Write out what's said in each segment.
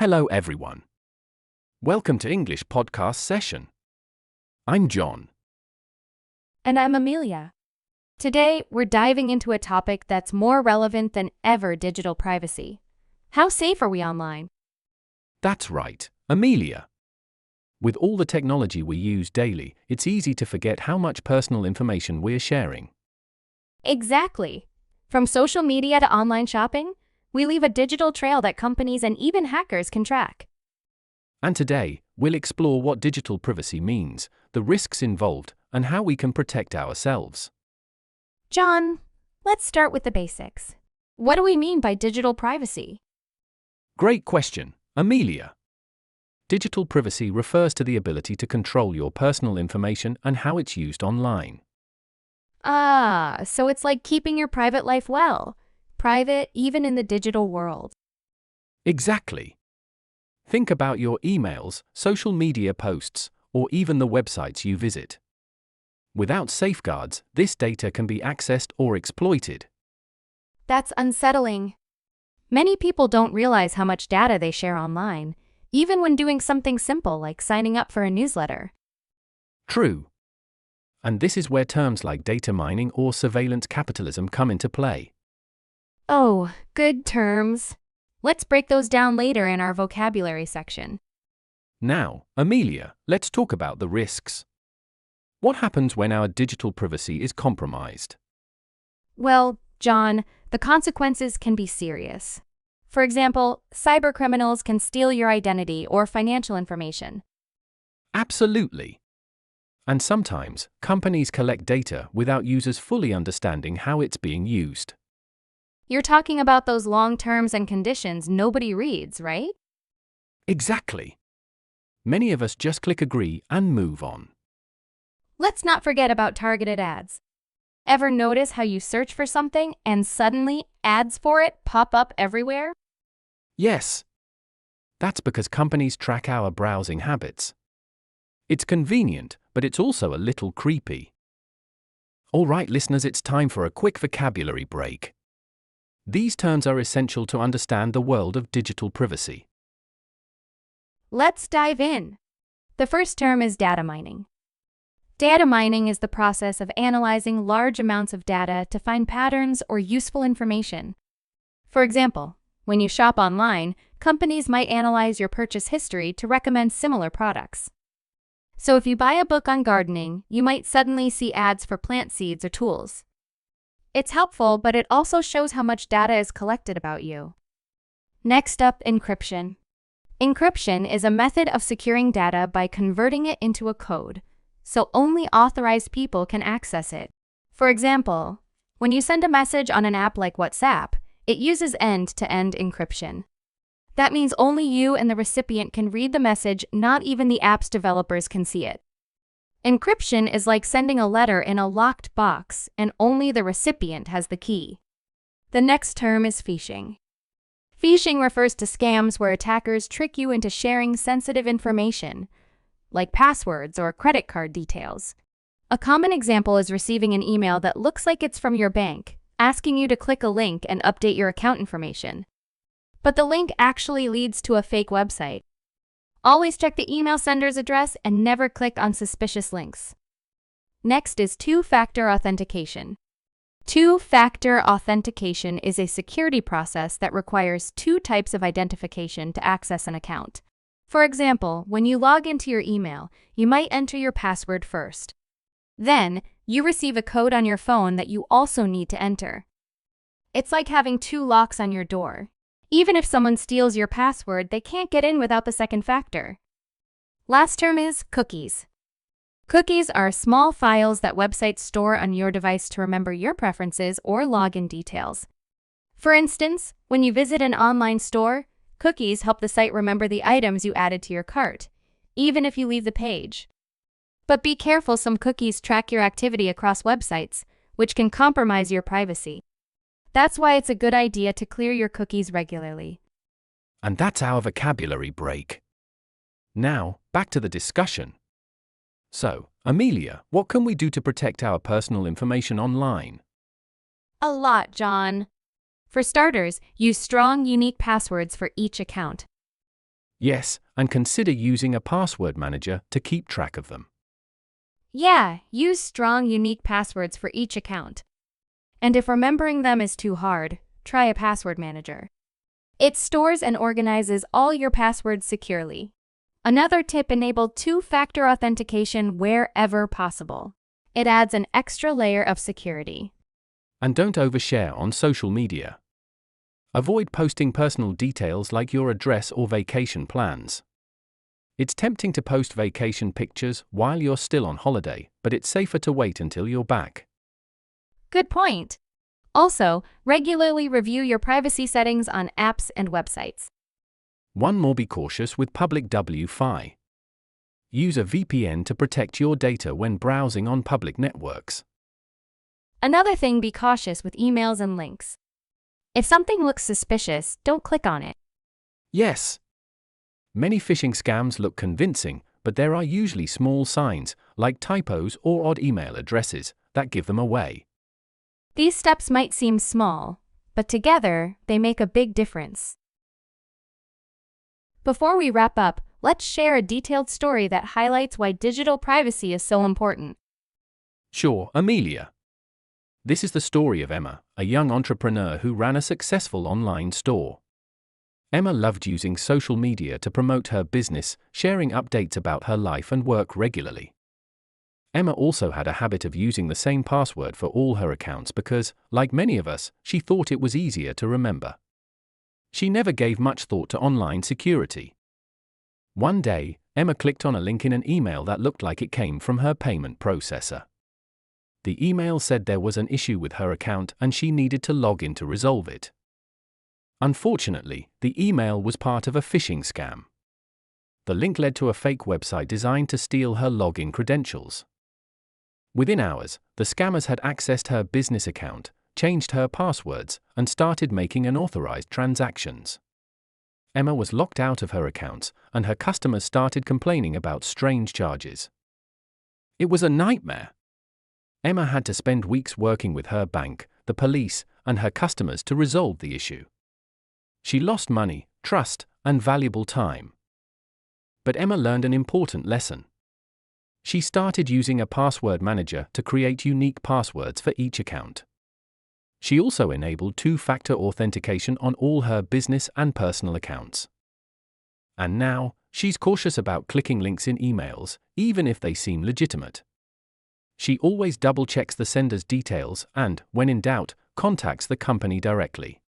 Hello everyone. Welcome to English podcast session. I'm John. And I'm Amelia. Today, we're diving into a topic that's more relevant than ever: digital privacy. How safe are we online? That's right, Amelia. With all the technology we use daily, it's easy to forget how much personal information we're sharing. Exactly. From social media to online shopping, we leave a digital trail that companies and even hackers can track. And today, we'll explore what digital privacy means, the risks involved, and how we can protect ourselves. John, let's start with the basics. What do we mean by digital privacy? Great question, Amelia. Digital privacy refers to the ability to control your personal information and how it's used online. So it's like keeping your private life private even in the digital world. Exactly. Think about your emails, social media posts, or even the websites you visit. Without safeguards, this data can be accessed or exploited. That's unsettling. Many people don't realize how much data they share online, even when doing something simple like signing up for a newsletter. True. And this is where terms like data mining or surveillance capitalism come into play. Oh, good terms. Let's break those down later in our vocabulary section. Now, Amelia, let's talk about the risks. What happens when our digital privacy is compromised? Well, John, the consequences can be serious. For example, cybercriminals can steal your identity or financial information. Absolutely. And sometimes, companies collect data without users fully understanding how it's being used. You're talking about those long terms and conditions nobody reads, right? Exactly. Many of us just click agree and move on. Let's not forget about targeted ads. Ever notice how you search for something and suddenly ads for it pop up everywhere? Yes. That's because companies track our browsing habits. It's convenient, but it's also a little creepy. All right, listeners, it's time for a quick vocabulary break. These terms are essential to understand the world of digital privacy. Let's dive in. The first term is data mining. Data mining is the process of analyzing large amounts of data to find patterns or useful information. For example, when you shop online, companies might analyze your purchase history to recommend similar products. So if you buy a book on gardening, you might suddenly see ads for plant seeds or tools. It's helpful, but it also shows how much data is collected about you. Next up, encryption. Encryption is a method of securing data by converting it into a code, so only authorized people can access it. For example, when you send a message on an app like WhatsApp, it uses end-to-end encryption. That means only you and the recipient can read the message, not even the app's developers can see it. Encryption is like sending a letter in a locked box, and only the recipient has the key. The next term is phishing. Phishing refers to scams where attackers trick you into sharing sensitive information, like passwords or credit card details. A common example is receiving an email that looks like it's from your bank, asking you to click a link and update your account information. But the link actually leads to a fake website. Always check the email sender's address and never click on suspicious links. Next is two-factor authentication. Two-factor authentication is a security process that requires two types of identification to access an account. For example, when you log into your email, you might enter your password first. Then, you receive a code on your phone that you also need to enter. It's like having two locks on your door. Even if someone steals your password, they can't get in without the second factor. Last term is cookies. Cookies are small files that websites store on your device to remember your preferences or login details. For instance, when you visit an online store, cookies help the site remember the items you added to your cart, even if you leave the page. But be careful, some cookies track your activity across websites, which can compromise your privacy. That's why it's a good idea to clear your cookies regularly. And that's our vocabulary break. Now, back to the discussion. So, Amelia, what can we do to protect our personal information online? A lot, John. For starters, use strong, unique passwords for each account. Yes, and consider using a password manager to keep track of them. Yeah, use strong, unique passwords for each account. And if remembering them is too hard, try a password manager. It stores and organizes all your passwords securely. Another tip: enable two-factor authentication wherever possible. It adds an extra layer of security. And don't overshare on social media. Avoid posting personal details like your address or vacation plans. It's tempting to post vacation pictures while you're still on holiday, but it's safer to wait until you're back. Good point. Also, regularly review your privacy settings on apps and websites. One more: be cautious with public Wi-Fi. Use a VPN to protect your data when browsing on public networks. Another thing: be cautious with emails and links. If something looks suspicious, don't click on it. Yes. Many phishing scams look convincing, but there are usually small signs, like typos or odd email addresses, that give them away. These steps might seem small, but together, they make a big difference. Before we wrap up, let's share a detailed story that highlights why digital privacy is so important. Sure, Amelia. This is the story of Emma, a young entrepreneur who ran a successful online store. Emma loved using social media to promote her business, sharing updates about her life and work regularly. Emma also had a habit of using the same password for all her accounts because, like many of us, she thought it was easier to remember. She never gave much thought to online security. One day, Emma clicked on a link in an email that looked like it came from her payment processor. The email said there was an issue with her account and she needed to log in to resolve it. Unfortunately, the email was part of a phishing scam. The link led to a fake website designed to steal her login credentials. Within hours, the scammers had accessed her business account, changed her passwords, and started making unauthorized transactions. Emma was locked out of her accounts, and her customers started complaining about strange charges. It was a nightmare. Emma had to spend weeks working with her bank, the police, and her customers to resolve the issue. She lost money, trust, and valuable time. But Emma learned an important lesson. She started using a password manager to create unique passwords for each account. She also enabled two-factor authentication on all her business and personal accounts. And now, she's cautious about clicking links in emails, even if they seem legitimate. She always double-checks the sender's details and, when in doubt, contacts the company directly.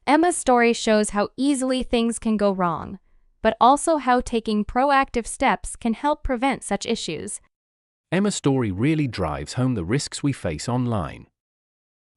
Emma's story shows how easily things can go wrong, but also how taking proactive steps can help prevent such issues. Emma's story really drives home the risks we face online.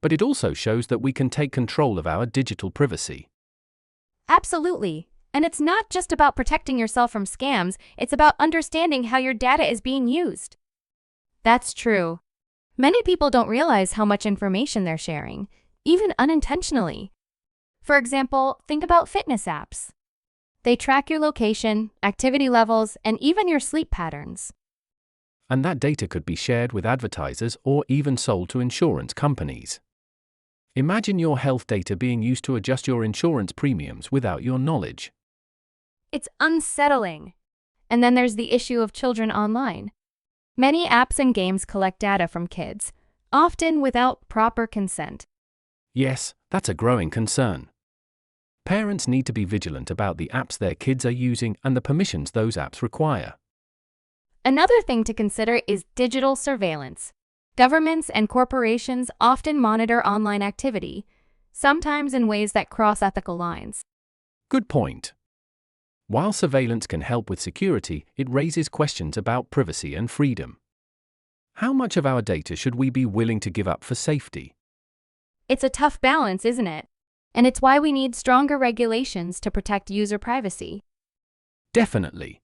But it also shows that we can take control of our digital privacy. Absolutely. And it's not just about protecting yourself from scams, it's about understanding how your data is being used. That's true. Many people don't realize how much information they're sharing, even unintentionally. For example, think about fitness apps. They track your location, activity levels, and even your sleep patterns. And that data could be shared with advertisers or even sold to insurance companies. Imagine your health data being used to adjust your insurance premiums without your knowledge. It's unsettling. And then there's the issue of children online. Many apps and games collect data from kids, often without proper consent. Yes, that's a growing concern. Parents need to be vigilant about the apps their kids are using and the permissions those apps require. Another thing to consider is digital surveillance. Governments and corporations often monitor online activity, sometimes in ways that cross ethical lines. Good point. While surveillance can help with security, it raises questions about privacy and freedom. How much of our data should we be willing to give up for safety? It's a tough balance, isn't it? And it's why we need stronger regulations to protect user privacy. Definitely.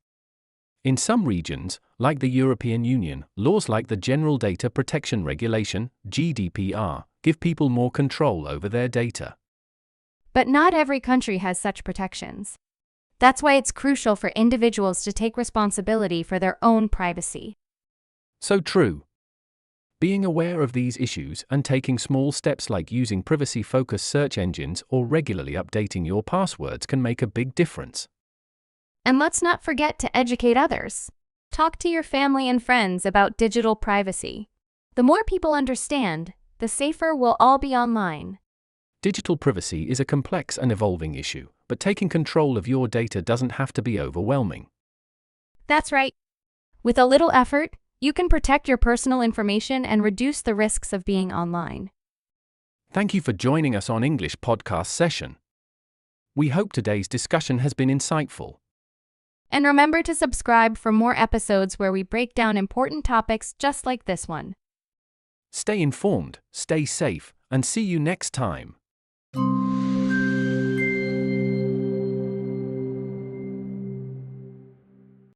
In some regions, like the European Union, laws like the General Data Protection Regulation, GDPR, give people more control over their data. But not every country has such protections. That's why it's crucial for individuals to take responsibility for their own privacy. So true. Being aware of these issues and taking small steps like using privacy-focused search engines or regularly updating your passwords can make a big difference. And let's not forget to educate others. Talk to your family and friends about digital privacy. The more people understand, the safer we'll all be online. Digital privacy is a complex and evolving issue, but taking control of your data doesn't have to be overwhelming. That's right. With a little effort, you can protect your personal information and reduce the risks of being online. Thank you for joining us on English podcast session. We hope today's discussion has been insightful. And remember to subscribe for more episodes where we break down important topics just like this one. Stay informed, stay safe, and see you next time.